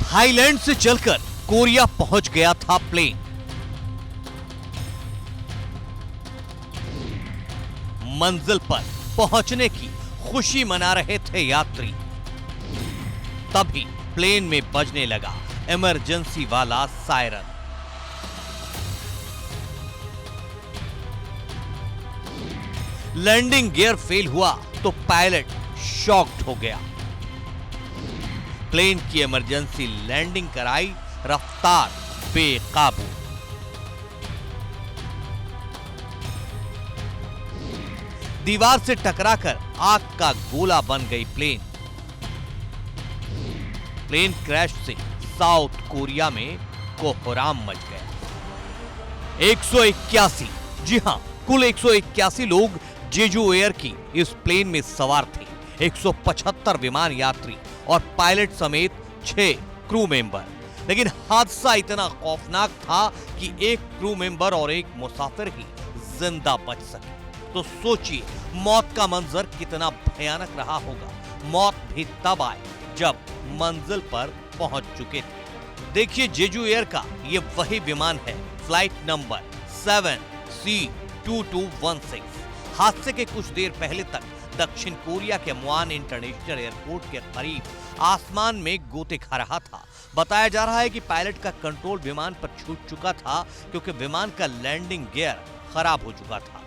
Thailand से चलकर Korea पहुंच गया था प्लेन। मंजिल पर पहुंचने की खुशी मना रहे थे यात्री। तभी प्लेन में बजने लगा इमरजेंसी वाला सायरन। लैंडिंग गियर फेल हुआ तो पायलट शॉक्ड हो गया। प्लेन की इमरजेंसी लैंडिंग कराई, रफ्तार बेकाबू। दीवार से टकराकर आग का गोला बन गई प्लेन। प्लेन क्रैश से साउथ कोरिया में कोहराम मच गया। 181, जी हां, कुल 181 लोग जेजू एयर की इस प्लेन में सवार थे। 175 विमान यात्री और पायलट समेत 6 क्रू मेंबर। लेकिन हादसा इतना खौफनाक था कि एक क्रू मेंबर और एक मुसाफिर ही जिंदा बच सके। तो सोचिए मौत का मंजर कितना भयानक रहा होगा। मौत भी तब आई जब मंजिल पर पहुंच चुके थे। देखिए, जेजू एयर का ये वही विमान है, फ्लाइट नंबर 7C2216। हादसे के कुछ देर पहले तक दक्षिण कोरिया के मुआन इंटरनेशनल एयरपोर्ट के करीब आसमान में गोते खा रहा था। बताया जा रहा है कि पायलट का कंट्रोल विमान पर छूट चुका था क्योंकि विमान का लैंडिंग गियर खराब हो चुका था।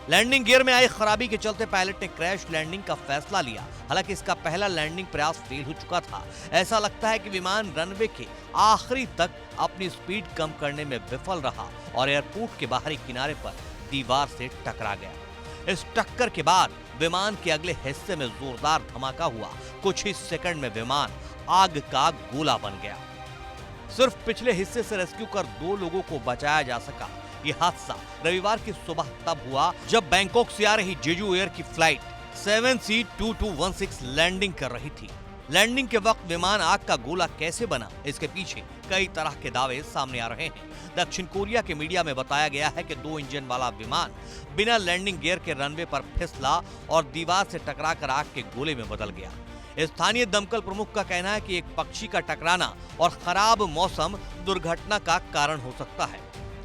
लैंडिंग गियर में आई खराबी के चलते पायलट ने क्रैश लैंडिंग का फैसला लिया। हालांकि इसका पहला लैंडिंग प्रयास फेल हो चुका था। ऐसा लगता है कि विमान रनवे के आखिरी तक अपनी स्पीड कम करने में विफल रहा और एयरपोर्ट के बाहरी किनारे पर दीवार से टकरा गया। इस टक्कर के बाद विमान के अगले हिस्से में जोरदार धमाका हुआ। कुछ ही सेकंड में विमान आग का गोला बन गया। सिर्फ पिछले हिस्से से रेस्क्यू कर 2 लोगों को बचाया जा सका। यह हादसा रविवार की सुबह तब हुआ जब बैंकॉक से आ रही जेजू एयर की फ्लाइट 7C2216 लैंडिंग कर रही थी। लैंडिंग के वक्त विमान आग का गोला कैसे बना, इसके पीछे कई तरह के दावे सामने आ रहे हैं। दक्षिण कोरिया के मीडिया में बताया गया है कि 2 इंजन वाला विमान बिना लैंडिंग गियर के रनवे पर फिसला और दीवार से टकराकर आग के गोले में बदल गया। स्थानीय दमकल प्रमुख का कहना है कि एक पक्षी का टकराना और खराब मौसम दुर्घटना का कारण हो सकता है।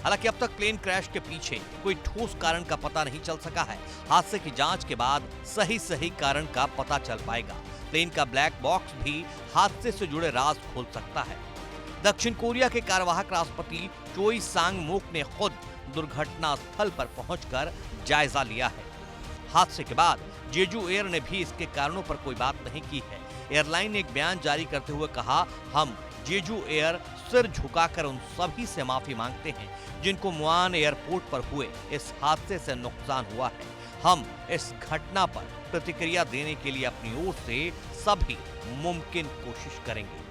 हालांकि अब तक प्लेन क्रैश के पीछे कोई ठोस कारण का पता नहीं चल सका है। हादसे की जांच के बाद सही कारण का पता चल पाएगा। प्लेन का ब्लैक बॉक्स भी हादसे से जुड़े राज खोल सकता है। दक्षिण कोरिया के कार्यवाहक राष्ट्रपति चोई सांग मोक ने खुद दुर्घटना स्थल पर पहुंचकर जायजा लिया है। हादसे के बाद जेजू एयर ने भी इसके कारणों पर कोई बात नहीं की है। एयरलाइन ने एक बयान जारी करते हुए कहा, हम जेजू एयर सिर झुकाकर उन सभी से माफी मांगते हैं जिनको मुआन एयरपोर्ट पर हुए इस हादसे से नुकसान हुआ है। हम इस घटना पर प्रतिक्रिया देने के लिए अपनी ओर से सभी मुमकिन कोशिश करेंगे।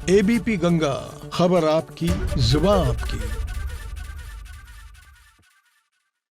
एबीपी गंगा, खबर आपकी, जुबान आपकी।